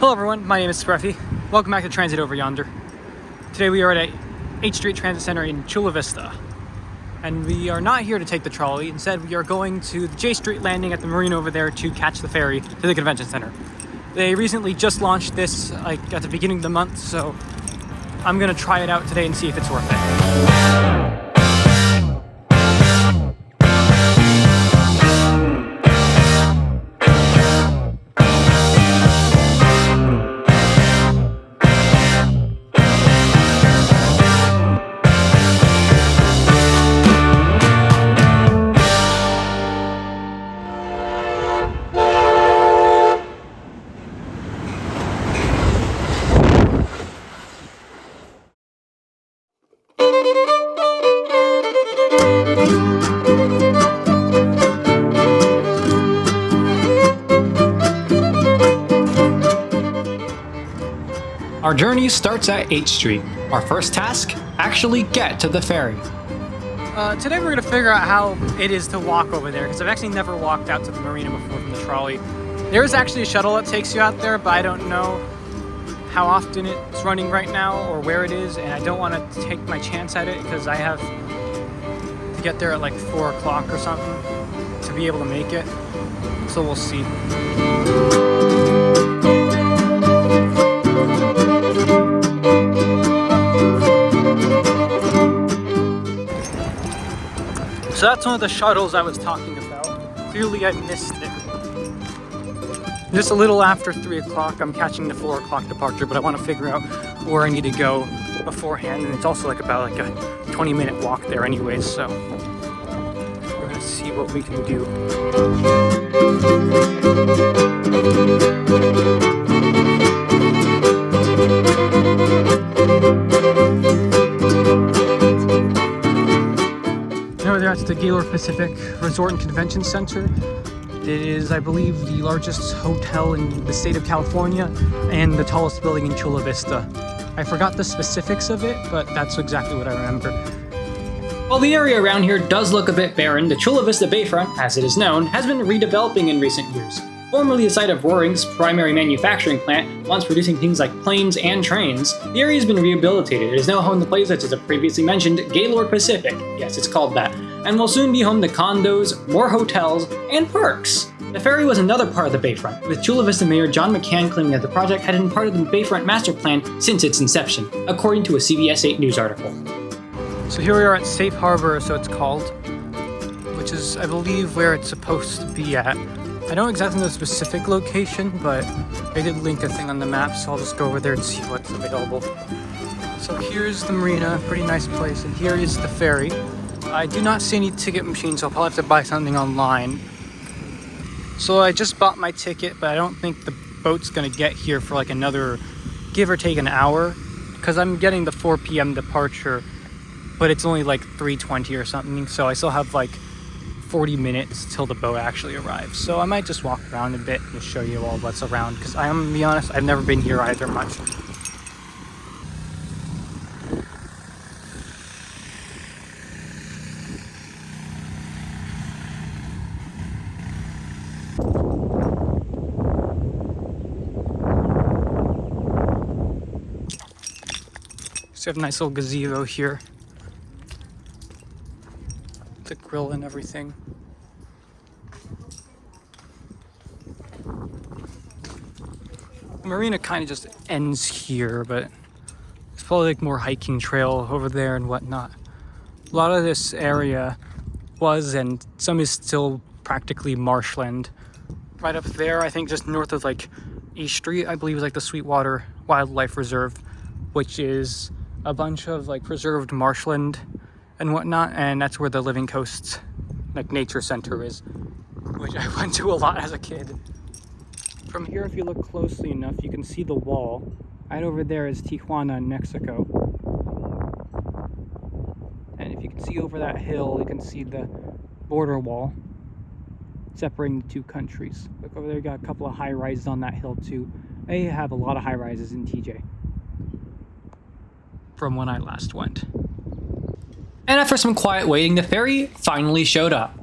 Hello everyone, my name is Scruffy. Welcome back to Transit over Yonder. Today we are at 8th Street Transit Center in Chula Vista. And we are not here to take the trolley. Instead, we are going to the J Street landing at the marine over there to catch the ferry to the convention center. They recently just launched this at the beginning of the month, so I'm gonna try it out today and see if it's worth it. Our journey starts at 8th Street. Our first task, actually get to the ferry. Today we're going to figure out how it is to walk over there, because I've actually never walked out to the marina before from the trolley. There is actually a shuttle that takes you out there, but I don't know how often it's running right now or where it is, and I don't want to take my chance at it because I have to get there at like 4 o'clock or something to be able to make it. So we'll see. So that's one of the shuttles I was talking about. Clearly I missed it. Just a little after 3 o'clock, I'm catching the 4 o'clock departure, but I want to figure out where I need to go beforehand, and it's also about a 20-minute walk there anyways, so we're gonna see what we can do. Over there, that's the Gaylord Pacific Resort and Convention Center. It is, I believe, the largest hotel in the state of California and the tallest building in Chula Vista. I forgot the specifics of it, but that's exactly what I remember. While the area around here does look a bit barren, the Chula Vista Bayfront, as it is known, has been redeveloping in recent years. Formerly the site of Roaring's primary manufacturing plant, once producing things like planes and trains, the area has been rehabilitated. It is now home to places such as the previously mentioned Gaylord Pacific, yes, it's called that, and will soon be home to condos, more hotels, and parks. The ferry was another part of the Bayfront, with Chula Vista Mayor John McCann claiming that the project had been part of the Bayfront master plan since its inception, according to a CBS 8 news article. So here we are at Safe Harbor, so it's called, which is, I believe, where it's supposed to be at. I don't exactly know the specific location, but I did link a thing on the map, so I'll just go over there and see what's available. So here's the marina, pretty nice place, and here is the ferry. I do not see any ticket machines, so I'll probably have to buy something online. So I just bought my ticket, but I don't think the boat's gonna get here for like another, give or take, an hour, because I'm getting the 4 p.m. departure, but it's only like 3:20 or something, so I still have like 40 minutes till the boat actually arrives. So I might just walk around a bit and show you all what's around, because I'm gonna be honest, I've never been here either much. So we have a nice little gazebo here. The grill and everything. The marina kind of just ends here, but there's probably like more hiking trail over there and whatnot. A lot of this area was, and some is still, practically marshland. Right up there, I think just north of like East Street, I believe is like the Sweetwater Wildlife Reserve, which is a bunch of like preserved marshland and whatnot, and that's where the Living Coast like nature center is, which I went to a lot as a kid. From here, if you look closely enough, you can see the wall. Right over there is Tijuana in Mexico. And if you can see over that hill, you can see the border wall separating the two countries. Look over there, you got a couple of high rises on that hill too. They have a lot of high rises in TJ from when I last went. And after some quiet waiting, the ferry finally showed up.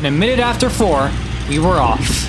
and a minute after 4, we were off.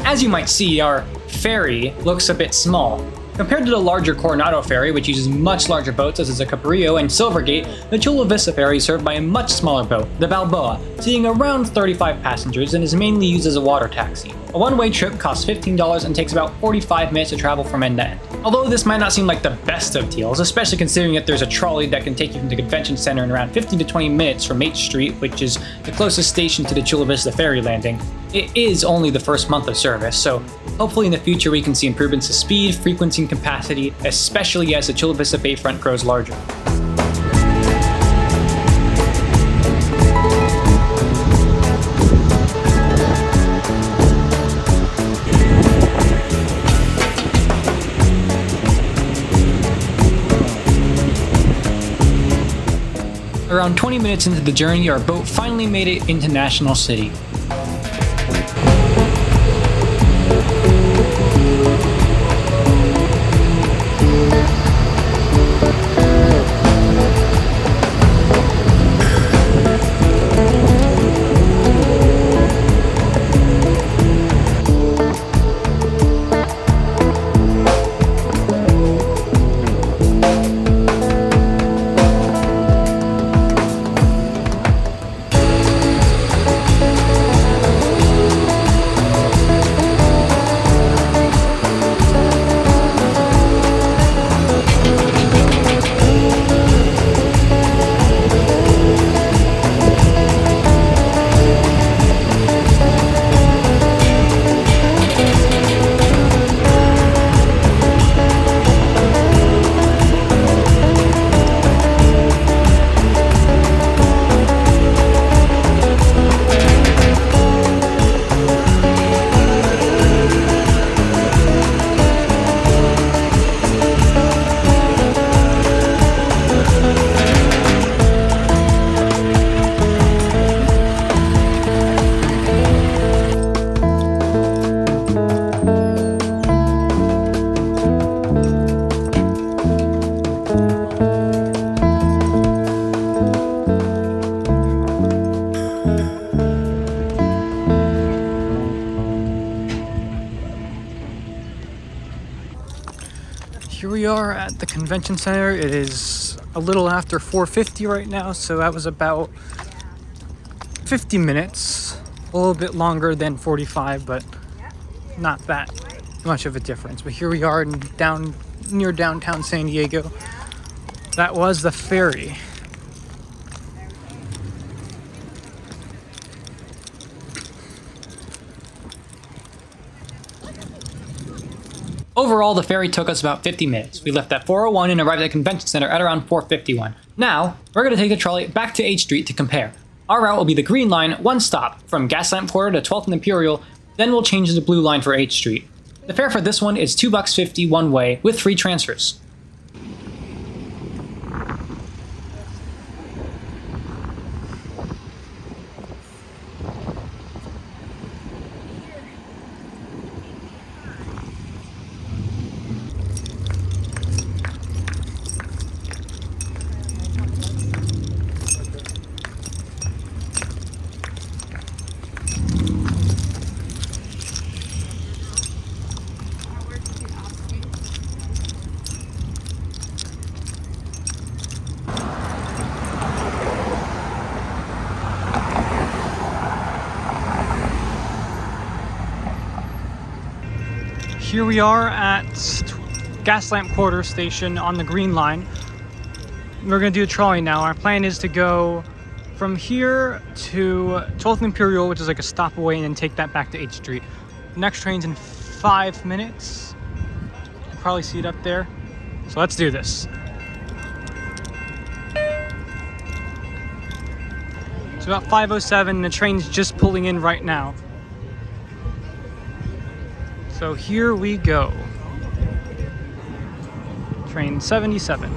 As you might see, our ferry looks a bit small. Compared to the larger Coronado ferry, which uses much larger boats such as the Cabrillo and Silvergate, the Chula Vista ferry is served by a much smaller boat, the Balboa, seating around 35 passengers and is mainly used as a water taxi. A one-way trip costs $15 and takes about 45 minutes to travel from end to end. Although this might not seem like the best of deals, especially considering that there's a trolley that can take you from the convention center in around 15 to 20 minutes from 8th Street, which is the closest station to the Chula Vista ferry landing. It is only the first month of service, so hopefully in the future we can see improvements to speed, frequency, and capacity, especially as the Chula Vista Bayfront grows larger. Around 20 minutes into the journey, our boat finally made it into National City. Here we are at the convention center. It is a little after 4:50 right now, so that was about 50 minutes. A little bit longer than 45, but not that much of a difference. But here we are near downtown San Diego. That was the ferry. Overall, the ferry took us about 50 minutes. We left at 4:01 and arrived at the convention center at around 4:51. Now, we're going to take the trolley back to H Street to compare. Our route will be the Green Line, one stop, from Gaslamp Quarter to 12th and Imperial, then we'll change to the Blue Line for H Street. The fare for this one is $2.50 one way with free transfers. Here we are at Gaslamp Quarter Station on the Green Line. We're going to do a trolley now. Our plan is to go from here to 12th and Imperial, which is like a stop away, and then take that back to H Street. Next train's in 5 minutes. You'll probably see it up there. So let's do this. It's about 5:07, the train's just pulling in right now. So here we go. Train 77.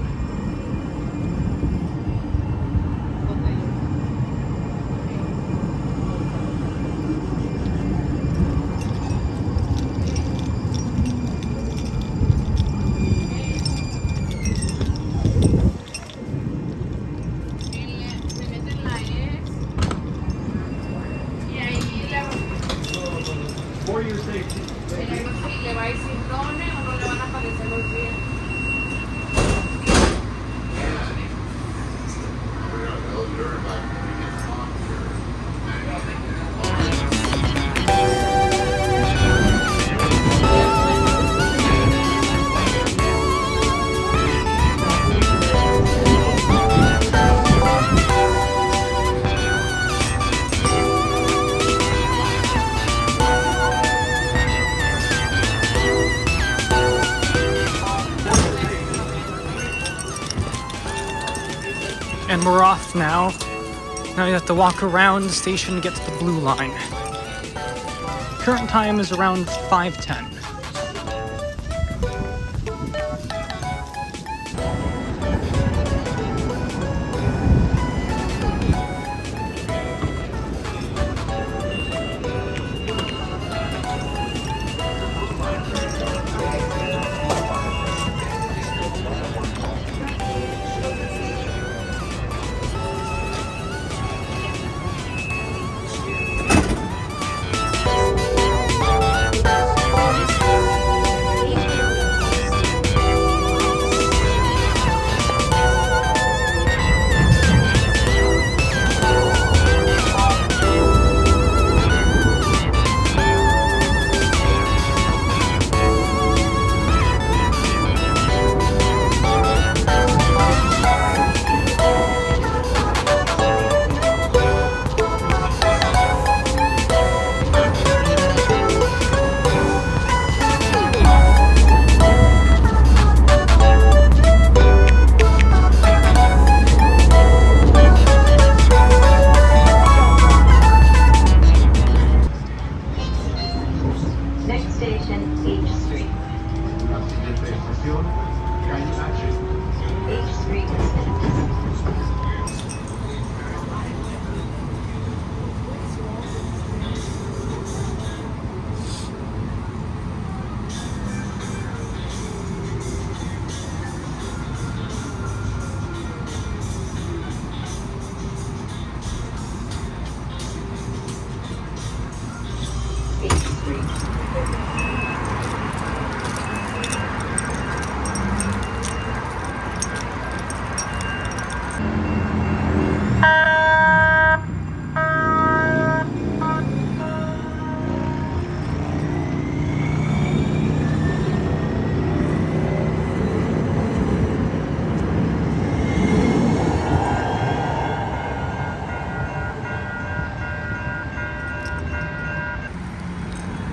And we're off now. Now you have to walk around the station to get to the blue line. Current time is around 5:10.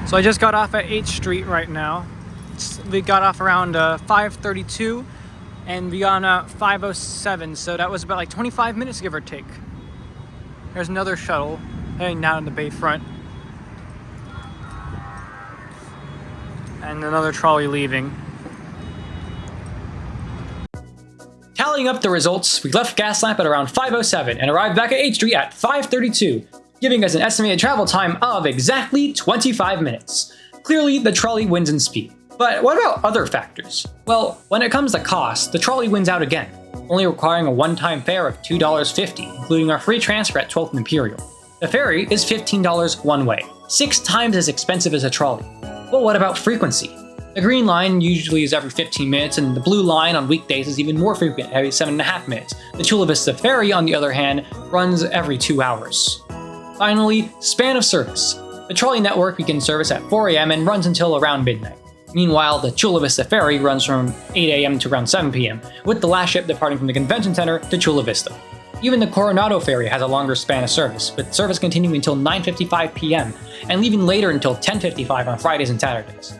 So I just got off at 8th Street right now. We got off around 5:32 and we got on at 5:07, so that was about like 25 minutes give or take. There's another shuttle heading down the bayfront. And another trolley leaving. Tallying up the results, we left Gaslamp at around 5:07 and arrived back at 8th Street at 5:32. Giving us an estimated travel time of exactly 25 minutes. Clearly, the trolley wins in speed. But what about other factors? Well, when it comes to cost, the trolley wins out again, only requiring a one-time fare of $2.50, including our free transfer at 12th Imperial. The ferry is $15 one way, 6 times as expensive as a trolley. Well, what about frequency? The green line usually is every 15 minutes, and the blue line on weekdays is even more frequent, every 7.5 minutes. The Chula Vista Ferry, on the other hand, runs every 2 hours. Finally, span of service. The trolley network begins service at 4 a.m. and runs until around midnight. Meanwhile, the Chula Vista Ferry runs from 8 a.m. to around 7 p.m., with the last ship departing from the convention center to Chula Vista. Even the Coronado Ferry has a longer span of service, with service continuing until 9:55 p.m. and leaving later until 10:55 on Fridays and Saturdays.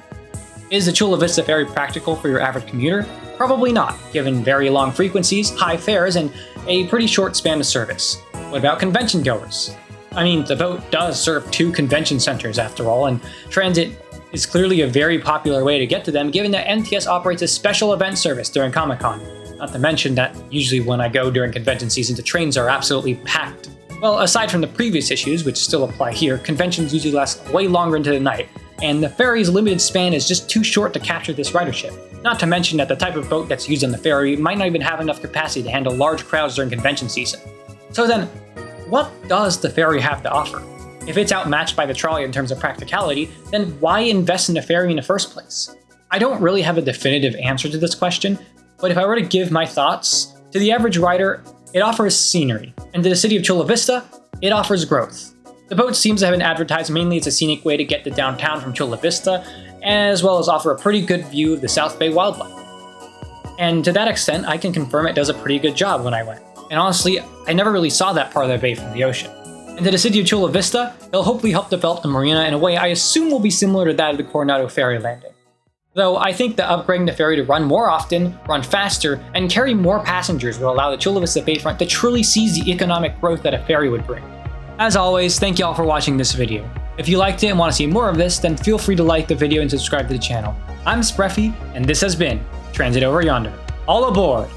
Is the Chula Vista Ferry practical for your average commuter? Probably not, given very long frequencies, high fares, and a pretty short span of service. What about convention goers? I mean, the boat does serve 2 convention centers after all, and transit is clearly a very popular way to get to them given that NTS operates a special event service during Comic-Con. Not to mention that usually when I go during convention season, the trains are absolutely packed. Well, aside from the previous issues, which still apply here, conventions usually last way longer into the night, and the ferry's limited span is just too short to capture this ridership. Not to mention that the type of boat that's used on the ferry might not even have enough capacity to handle large crowds during convention season. So then, what does the ferry have to offer? If it's outmatched by the trolley in terms of practicality, then why invest in a ferry in the first place? I don't really have a definitive answer to this question, but if I were to give my thoughts, to the average rider, it offers scenery, and to the city of Chula Vista, it offers growth. The boat seems to have been advertised mainly as a scenic way to get to downtown from Chula Vista, as well as offer a pretty good view of the South Bay wildlife. And to that extent, I can confirm it does a pretty good job when I went. And honestly, I never really saw that part of the bay from the ocean. And to the city of Chula Vista, it'll hopefully help develop the marina in a way I assume will be similar to that of the Coronado Ferry landing. Though I think that upgrading the ferry to run more often, run faster, and carry more passengers will allow the Chula Vista Bayfront to truly seize the economic growth that a ferry would bring. As always, thank you all for watching this video. If you liked it and want to see more of this, then feel free to like the video and subscribe to the channel. I'm Spreffy, and this has been Transit Over Yonder. All aboard!